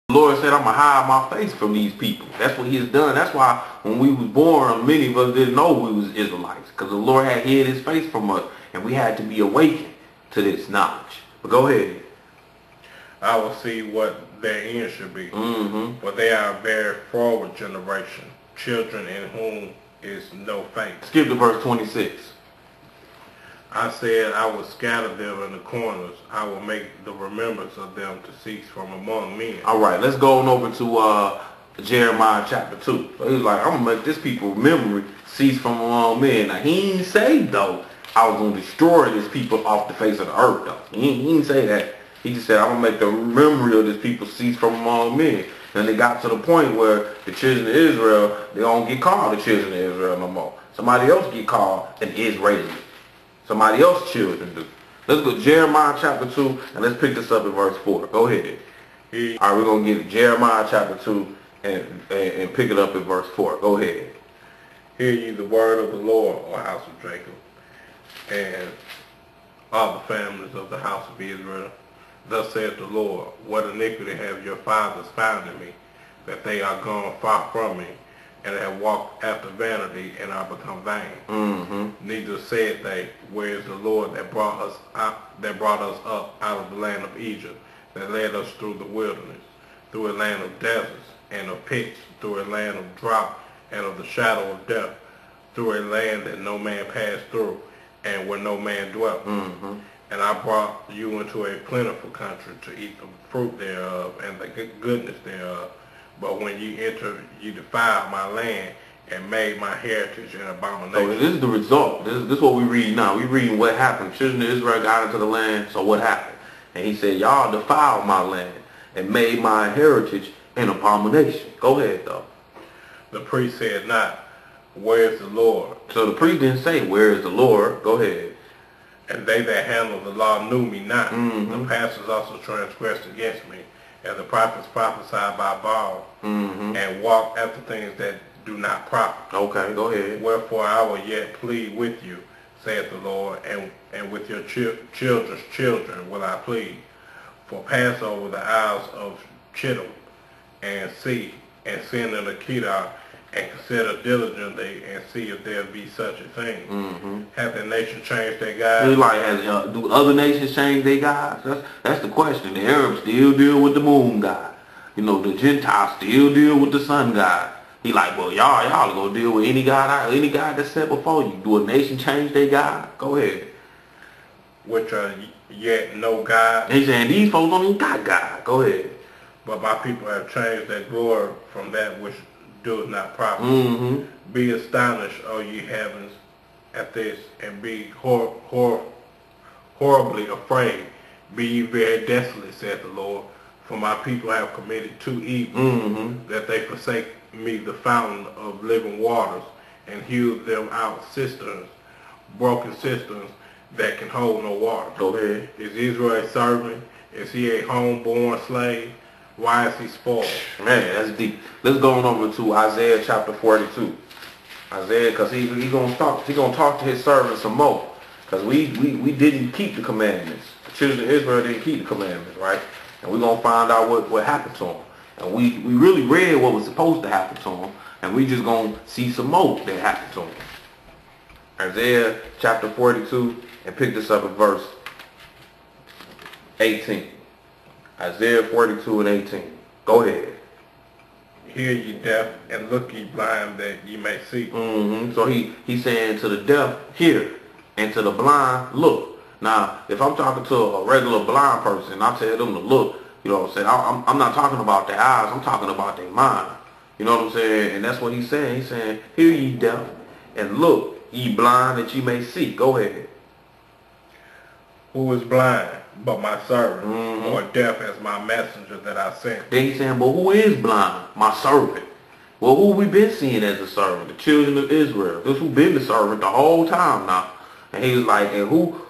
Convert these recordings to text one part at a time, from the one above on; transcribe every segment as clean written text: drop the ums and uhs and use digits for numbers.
The Lord said, I'm going to hide my face from these people. That's what he has done. That's why when we was born, many of us didn't know we was Israelites. Because the Lord had hid his face from us. And we had to be awakened to this knowledge. But go ahead. I will see what their end should be. For they are a very forward generation, children in whom is no faith. Skip to verse 26. I said, I will scatter them in the corners. I will make the remembrance of them to cease from among men. All right, let's go on over to Jeremiah chapter 2. So he's like, I'm going to make this people's memory cease from among men. Now, he didn't say, though, I was going to destroy this people off the face of the earth, though. He didn't say that. He just said, I'm going to make the memory of this people cease from among men. And they got to the point where the children of Israel, they don't get called the children of Israel no more. Somebody else get called an Israeli. Somebody else's children do. Let's go to Jeremiah chapter 2, and let's pick this up in verse 4. Go ahead. All right, we're going to get Jeremiah chapter 2 and pick it up in verse 4. Go ahead. Hear ye the word of the Lord, O house of Jacob, and all the families of the house of Israel. Thus saith the Lord, what iniquity have your fathers found in me, that they are gone far from me, and have walked after vanity, and are become vain. Neither said they, where is the Lord that brought us up out of the land of Egypt, that led us through the wilderness, through a land of deserts and of pits, through a land of drought and of the shadow of death, through a land that no man passed through, and where no man dwelt. And I brought you into a plentiful country to eat the fruit thereof and the goodness thereof. But when you entered, you defiled my land and made my heritage an abomination. So this is the result. This is what we read now. We reading what happened. Children of Israel got into the land, so what happened? And he said, y'all defiled my land and made my heritage an abomination. Go ahead, though. The priest said not, where is the Lord? So the priest didn't say, where is the Lord? Go ahead. And they that handle the law knew me not. The pastors also transgressed against me, and the prophets prophesied by Baal, and walked after things that do not profit. Okay, go ahead. Wherefore I will yet plead with you, saith the Lord, and with your children's children will I plead. For pass over the isles of Chittim, and see, and send unto Kedar, and consider diligently, and see if there be such a thing. Have the nation changed their gods? Like, do other nations change their gods? That's the question. The Arabs still deal with the moon god. You know, the Gentiles still deal with the sun god. He like, well, y'all gonna deal with any god that's set before you. Do a nation change their god? Go ahead. Which are yet no God. He saying these folks don't even got God. Go ahead. But my people have changed their glory from that which doeth not profit. Be astonished, O ye heavens, at this, and be horribly afraid. Be ye very desolate, saith the Lord. For my people have committed two evils, that they forsake me the fountain of living waters, and hewed them out cisterns, broken cisterns that can hold no water. Go ahead. Is Israel a servant? Is he a homeborn slave? Why is he spoiled? Man, that's deep. Let's go on over to Isaiah chapter 42. Isaiah, because he gonna talk to his servants some more. Because we didn't keep the commandments. The children of Israel didn't keep the commandments, right? And we're gonna find out what happened to them. And we really read what was supposed to happen to them, and we just gonna see some more that happened to them. Isaiah chapter 42, and pick this up at verse 18. Isaiah 42 and 18. Go ahead. Hear ye deaf, and look ye blind, that ye may see. So he's saying to the deaf, hear, and to the blind, look. Now, if I'm talking to a regular blind person, I tell them to look, you know what I'm saying? I'm not talking about their eyes, I'm talking about their mind. You know what I'm saying? And that's what he's saying. He's saying, hear ye deaf, and look ye blind, that ye may see. Go ahead. Who is blind but my servant, or deaf as my messenger that I sent? Then he's saying, but who is blind? My servant. Well, who we been seeing as a servant? The children of Israel. This who been the servant the whole time now. And he was like, and who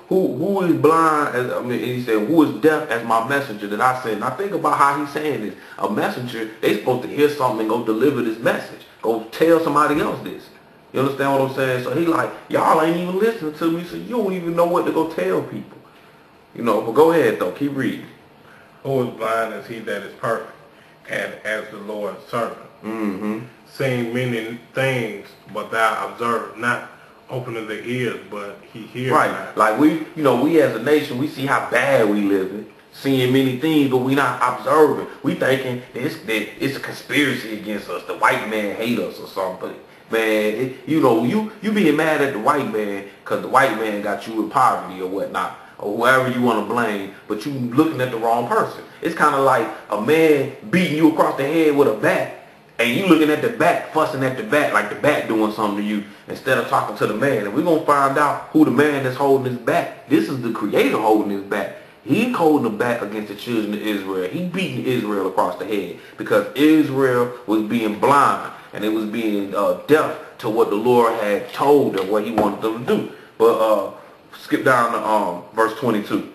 is blind? He said, who is deaf as my messenger that I sent? Now think about how he's saying this. A messenger, they supposed to hear something and go deliver this message. Go tell somebody else this. You understand what I'm saying? So he like, y'all ain't even listening to me, so you don't even know what to go tell people. You know, but go ahead though, keep reading. Who is blind as he that is perfect, and as the Lord's servant. Mm-hmm. Seeing many things, but thou observe not, opening the ears, but he hears Right. not. Like we as a nation, we see how bad we living, seeing many things, but we not observing. We thinking it's a conspiracy against us. The white man hate us or something. Man, you being mad at the white man because the white man got you in poverty or whatnot, or whoever you want to blame, but you looking at the wrong person. It's kind of like a man beating you across the head with a bat, and you looking at the bat, fussing at the bat like the bat doing something to you instead of talking to the man. And we're going to find out who the man that's holding his bat. This is the creator holding his bat. He holding the bat against the children of Israel. He beating Israel across the head because Israel was being blind and it was being deaf to what the Lord had told them, what he wanted them to do. But skip down to verse 22.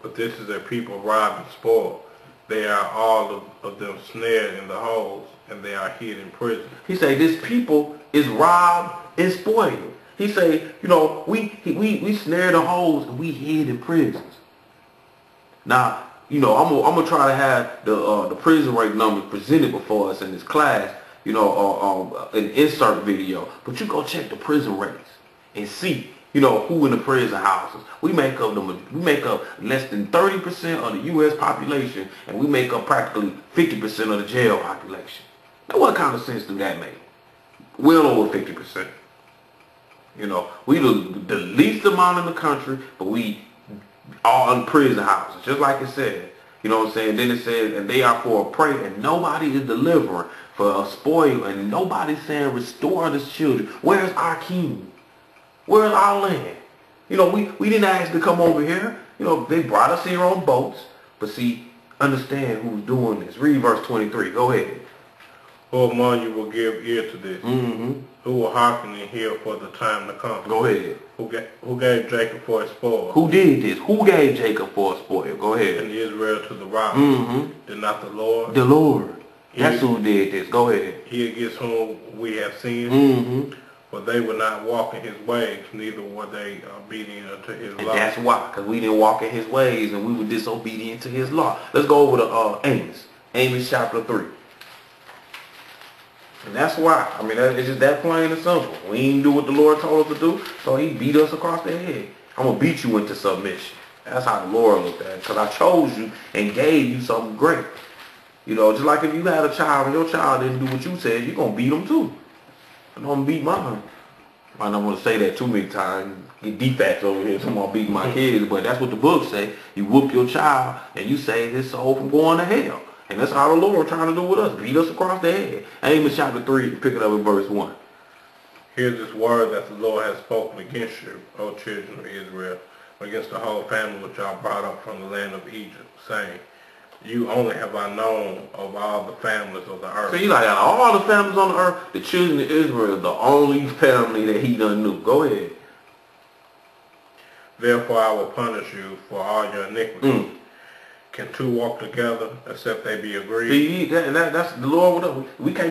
But this is a people robbed and spoiled. They are all of them snared in the holes, and they are hid in prison. He say this people is robbed and spoiled. He say, we snared the holes and we hid in prisons. Now, I'm gonna try to have the prison rate numbers presented before us in this class, an insert video. But you go check the prison rates and see, who in the prison houses. We make up less than 30% of the U.S. population, and we make up practically 50% of the jail population. Now, what kind of sense do that make? Well over 50%. We the least amount in the country, but we are in prison houses, just like it said. You know what I'm saying? Then it says, and they are for a prey, and nobody is delivering, for a spoil, and nobody's saying, restore the children. Where's our king? Where's our land? We didn't ask to come over here. They brought us here on boats. But see, understand who's doing this. Read verse 23. Go ahead. Who among you will give ear to this? Mm-hmm. Who will hearken and hear for the time to come? Go ahead. Who gave Jacob for a spoil? Who did this? Who gave Jacob for a spoil? Go ahead. And Israel to the robbers. Mm-hmm. Did not the Lord? The Lord. That's who did this. Go ahead. He against whom we have sinned. Mm-hmm. For they would not walk in his ways, neither were they obedient unto his And law. that's why, because we didn't walk in his ways and we were disobedient to his law. Let's go over to Amos. Amos chapter 3. And that's why. It's just that plain and simple. We didn't do what the Lord told us to do, so he beat us across the head. I'm going to beat you into submission. That's how the Lord looked at it. Because I chose you and gave you something great. Just like if you had a child and your child didn't do what you said, you're going to beat them too. I'm going to beat mine. I don't want to say that too many times. Get defects over here. Someone beat my kids. But that's what the book say. You whoop your child and you save his soul from going to hell. And that's how the Lord trying to do with us. Beat us across the head. Amos chapter 3, pick it up in verse 1. Hear this word that the Lord has spoken against you, O children of Israel, against the whole family which I brought up from the land of Egypt, saying, you only have I known of all the families of the earth. So you like, out of all the families on the earth, the children of Israel is the only family that he done knew. Go ahead. Therefore I will punish you for all your iniquities. Can two walk together except they be agreed? See, that's the Lord. We can't.